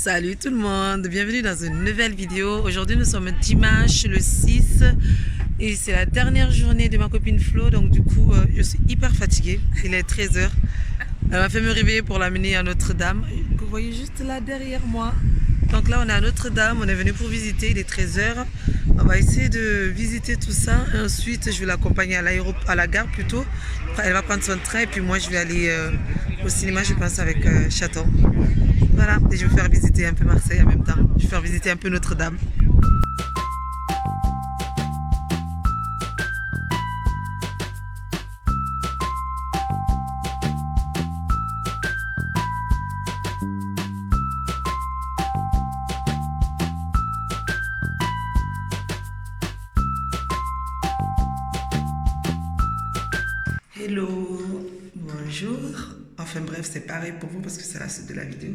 Salut tout le monde, bienvenue dans une nouvelle vidéo. Aujourd'hui nous sommes dimanche le 6 et c'est la dernière journée de ma copine Flo, donc du coup je suis hyper fatiguée. Il est 13h. Elle m'a fait me réveiller pour l'amener à Notre-Dame. Vous voyez juste là derrière moi. Donc là on est à Notre-Dame, on est venu pour visiter, il est 13h. On va essayer de visiter tout ça et ensuite je vais l'accompagner à la gare plutôt. Elle va prendre son train et puis moi je vais aller au cinéma, je pense, avec Chaton. Voilà, et je vais faire visiter un peu Marseille en même temps. Je vais faire visiter un peu Notre-Dame. Hello, bonjour. Enfin bref, c'est pareil pour vous parce que c'est la suite de la vidéo.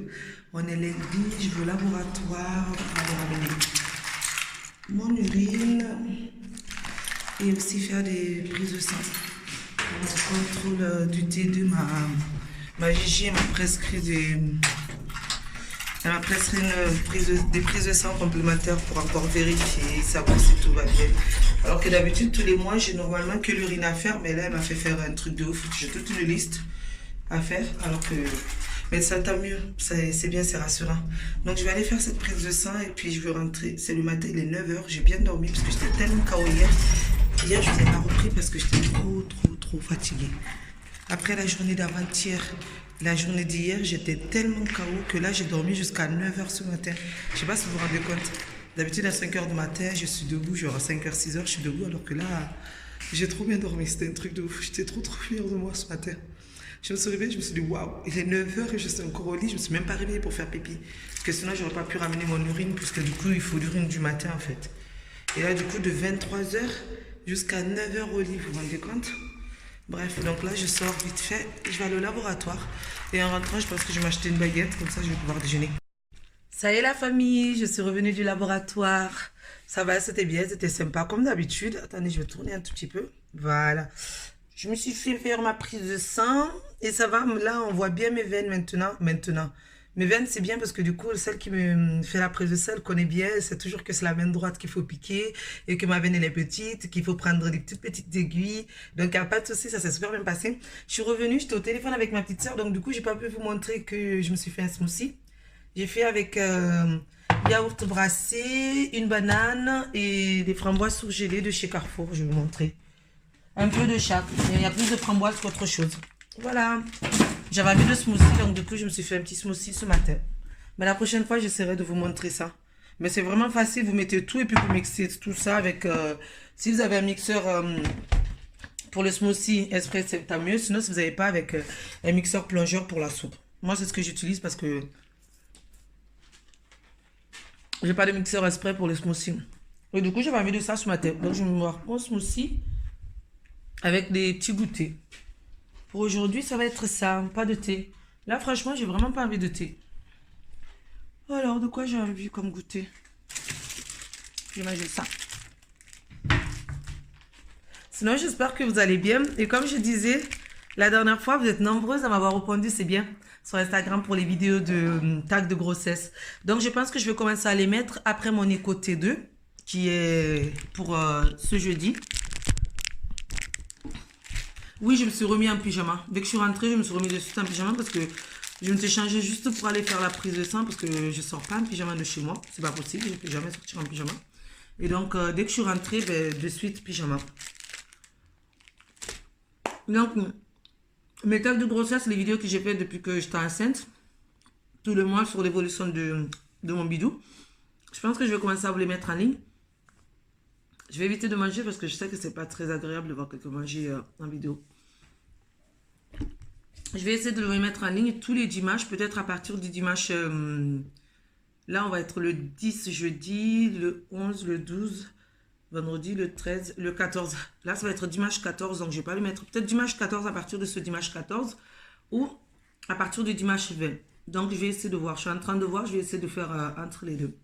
On est lundi, je vais au laboratoire pour aller ramener mon urine et aussi faire des prises de sang. Mon contrôle du T2, ma Gigi m'a prescrit elle m'a prescrit des prises de sang complémentaires pour encore vérifier, savoir si tout va bien. Alors que d'habitude, tous les mois, j'ai normalement que l'urine à faire, mais là, elle m'a fait faire un truc de ouf. J'ai toute une liste à faire, alors que... Mais ça tant mieux, c'est bien, c'est rassurant. Donc, je vais aller faire cette prise de sang et puis je vais rentrer. C'est le matin, il est 9h, j'ai bien dormi parce que j'étais tellement KO hier. Hier, je ne vous ai pas repris parce que j'étais trop fatiguée. Après la journée d'avant-hier, la journée d'hier, j'étais tellement KO que là, j'ai dormi jusqu'à 9h ce matin. Je ne sais pas si vous vous rendez compte. D'habitude, à 5h du matin, je suis debout. Genre à 5h, 6h, je suis debout. Alors que là, j'ai trop bien dormi. C'était un truc de ouf. J'étais trop fière de moi ce matin. Je me suis réveillée, je me suis dit, waouh, il est 9h et je suis encore au lit. Je ne me suis même pas réveillée pour faire pipi. Parce que sinon, je n'aurais pas pu ramener mon urine. Puisque du coup, il faut l'urine du matin, en fait. Et là, du coup, de 23h jusqu'à 9h au lit. Vous vous rendez compte? Bref, donc là, je sors vite fait. Je vais aller au laboratoire. Et en rentrant, je pense que je vais m'acheter une baguette. Comme ça, je vais pouvoir déjeuner. Ça y est la famille, je suis revenue du laboratoire. Ça va, c'était bien, c'était sympa comme d'habitude. Attendez, je vais tourner un tout petit peu. Voilà. Je me suis fait faire ma prise de sang et ça va. Là, on voit bien mes veines maintenant. Mes veines, c'est bien parce que du coup, celle qui me fait la prise de sang, elle connaît bien. C'est toujours que c'est la main droite qu'il faut piquer et que ma veine, elle est petite, qu'il faut prendre des toutes petites aiguilles. Donc, il n'y a pas de souci, ça s'est super bien passé. Je suis revenue, j'étais au téléphone avec ma petite soeur. Donc, du coup, j'ai pas pu vous montrer que je me suis fait un smoothie. J'ai fait avec yaourt brassé, une banane et des framboises surgelées de chez Carrefour. Je vais vous montrer. Un peu de chaque. Il y a plus de framboises qu'autre chose. Voilà. J'avais envie de smoothie, donc du coup, je me suis fait un petit smoothie ce matin. Mais la prochaine fois, j'essaierai de vous montrer ça. Mais c'est vraiment facile. Vous mettez tout et puis vous mixez tout ça avec... si vous avez un mixeur pour le smoothie express, c'est tant mieux. Sinon, si vous n'avez pas, avec un mixeur plongeur pour la soupe. Moi, c'est ce que j'utilise parce que... j'ai pas de mixeur exprès pour les smoothies. Et du coup, j'avais envie de ça ce matin. Donc, je vais me voir mon smoothie avec des petits goûters. Pour aujourd'hui, ça va être ça. Pas de thé. Là, franchement, j'ai vraiment pas envie de thé. Alors, de quoi j'ai envie comme goûter? Je vais manger ça. Sinon, j'espère que vous allez bien. Et comme je disais, la dernière fois, vous êtes nombreuses à m'avoir répondu, c'est bien, sur Instagram pour les vidéos de tag de grossesse. Donc, je pense que je vais commencer à les mettre après mon écho T2, qui est pour ce jeudi. Oui, je me suis remis en pyjama. Dès que je suis rentrée, je me suis remis de suite en pyjama parce que je me suis changée juste pour aller faire la prise de sang parce que je ne sors pas en pyjama de chez moi. C'est pas possible, je ne peux jamais sortir en pyjama. Et donc, dès que je suis rentrée, de suite pyjama. Donc, mes tags de grossesse, les vidéos que j'ai faites depuis que j'étais enceinte, tout le mois sur l'évolution de mon bidou. Je pense que je vais commencer à vous les mettre en ligne. Je vais éviter de manger parce que je sais que c'est pas très agréable de voir quelqu'un manger en vidéo. Je vais essayer de les mettre en ligne tous les dimanches, peut-être à partir du dimanche. Là, on va être le 10 jeudi, le 11, le 12, vendredi, le 13, le 14. Là, ça va être dimanche 14, donc je ne vais pas le mettre. Peut-être dimanche 14 à partir de ce dimanche 14 ou à partir du dimanche 20. Donc, je vais essayer de voir. Je suis en train de voir, je vais essayer de faire entre les deux.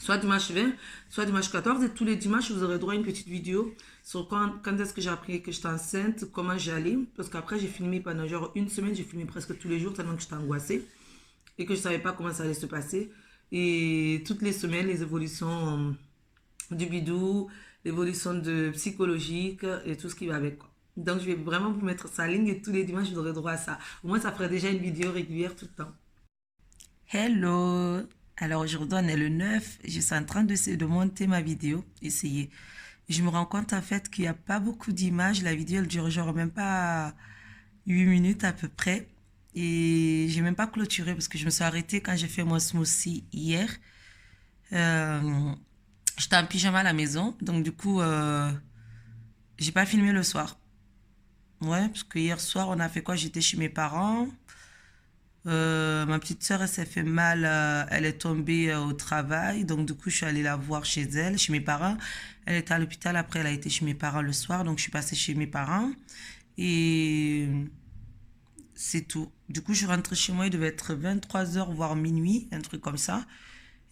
Soit dimanche 20, soit dimanche 14. Et tous les dimanches, vous aurez droit à une petite vidéo sur quand est-ce que j'ai appris que j'étais enceinte, comment j'allais. Parce qu'après, j'ai filmé pendant genre une semaine, j'ai filmé presque tous les jours tellement que j'étais angoissée et que je ne savais pas comment ça allait se passer. Et toutes les semaines, les évolutions du bidou, l'évolution de psychologique et tout ce qui va avec, quoi. Donc, je vais vraiment vous mettre ça en ligne et tous les dimanches, vous aurez droit à ça. Au moins, ça ferait déjà une vidéo régulière tout le temps. Hello! Alors, aujourd'hui, on est le 9. Je suis en train de monter ma vidéo. Essayer. Je me rends compte, en fait, qu'il n'y a pas beaucoup d'images. La vidéo, elle dure genre même pas 8 minutes à peu près. Et j'ai même pas clôturé parce que je me suis arrêtée quand j'ai fait mon smoothie hier. J'étais en pyjama à la maison. Donc, du coup, j'ai pas filmé le soir. Ouais, parce que hier soir, on a fait quoi? J'étais chez mes parents. Ma petite sœur, elle s'est fait mal, elle est tombée au travail, donc du coup, je suis allée la voir chez elle, chez mes parents. Elle était à l'hôpital, après, elle a été chez mes parents le soir, donc je suis passée chez mes parents. Et c'est tout. Du coup, je suis rentrée chez moi, il devait être 23 h, voire minuit, un truc comme ça.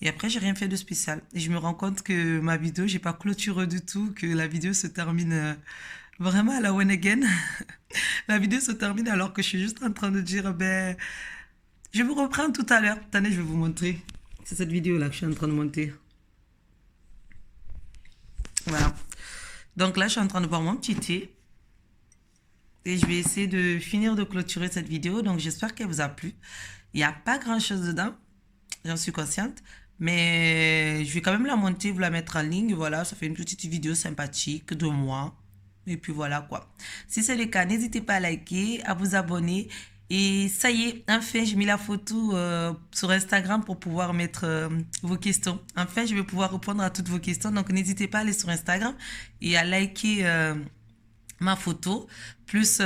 Et après, j'ai rien fait de spécial. Et je me rends compte que ma vidéo, j'ai pas clôturé du tout, que la vidéo se termine vraiment à la one again. La vidéo se termine alors que je suis juste en train de dire, ben, je vous reprends tout à l'heure. Attendez, je vais vous montrer. C'est cette vidéo-là que je suis en train de monter. Voilà. Donc là, je suis en train de boire mon petit thé. Et je vais essayer de finir de clôturer cette vidéo. Donc, j'espère qu'elle vous a plu. Il n'y a pas grand-chose dedans. J'en suis consciente. Mais je vais quand même la monter, vous la mettre en ligne. Voilà, ça fait une petite vidéo sympathique de moi. Et puis voilà quoi. Si c'est le cas, n'hésitez pas à liker, à vous abonner. Et ça y est, enfin, j'ai mis la photo sur Instagram pour pouvoir mettre vos questions. Enfin, je vais pouvoir répondre à toutes vos questions. Donc, n'hésitez pas à aller sur Instagram et à liker ma photo. Plus,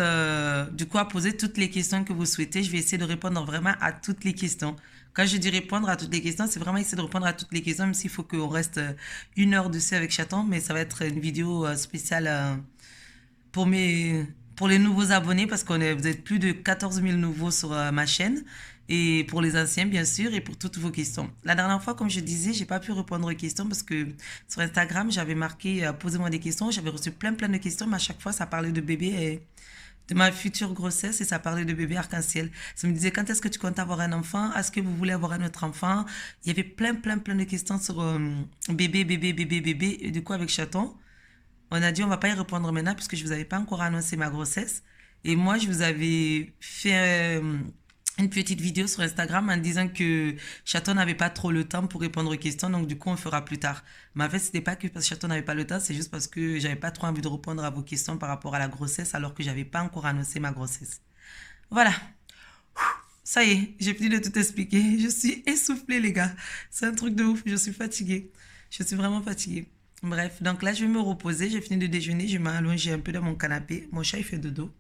du coup, à poser toutes les questions que vous souhaitez. Je vais essayer de répondre vraiment à toutes les questions. Quand je dis répondre à toutes les questions, c'est vraiment essayer de répondre à toutes les questions, même s'il faut qu'on reste 1 heure dessus avec Chaton. Mais ça va être une vidéo spéciale pour les nouveaux abonnés, parce vous êtes plus de 14 000 nouveaux sur ma chaîne, et pour les anciens bien sûr, et pour toutes vos questions. La dernière fois, comme je disais, j'ai pas pu répondre aux questions parce que sur Instagram, j'avais marqué posez-moi des questions, j'avais reçu plein de questions, mais à chaque fois ça parlait de bébé et de ma future grossesse, et ça parlait de bébé arc-en-ciel. Ça me disait quand est-ce que tu comptes avoir un enfant, est-ce que vous voulez avoir un autre enfant. Il y avait plein de questions sur bébé, et du coup avec Chaton, on a dit on va pas y répondre maintenant puisque je vous avais pas encore annoncé ma grossesse. Et moi, je vous avais fait une petite vidéo sur Instagram en disant que Chaton n'avait pas trop le temps pour répondre aux questions, donc du coup, on fera plus tard. Mais en fait, c'était pas que parce que Chaton n'avait pas le temps, c'est juste parce que j'avais pas trop envie de répondre à vos questions par rapport à la grossesse alors que j'avais pas encore annoncé ma grossesse. Voilà. Ça y est, j'ai fini de tout expliquer. Je suis essoufflée, les gars. C'est un truc de ouf. Je suis fatiguée. Je suis vraiment fatiguée. Bref, donc là, je vais me reposer. J'ai fini de déjeuner. Je vais m'allonger un peu dans mon canapé. Mon chat, il fait dodo.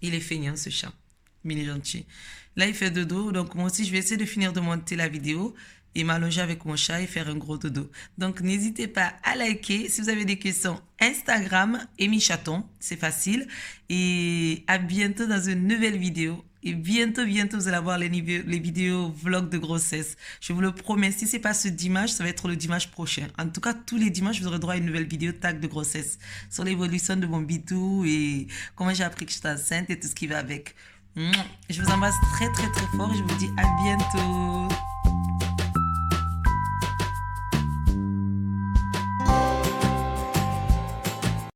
Il est feignant, ce chat. Mais il est gentil. Là, il fait dodo. Donc, moi aussi, je vais essayer de finir de monter la vidéo et m'allonger avec mon chat et faire un gros dodo. Donc, n'hésitez pas à liker. Si vous avez des questions, Instagram, Amy Chaton. C'est facile. Et à bientôt dans une nouvelle vidéo. Et bientôt, vous allez avoir les vidéos vlog de grossesse. Je vous le promets, si c'est pas ce dimanche, ça va être le dimanche prochain. En tout cas, tous les dimanches, vous aurez droit à une nouvelle vidéo tag de grossesse sur l'évolution de mon bidou et comment j'ai appris que j'étais enceinte et tout ce qui va avec. Je vous embrasse très fort et je vous dis à bientôt.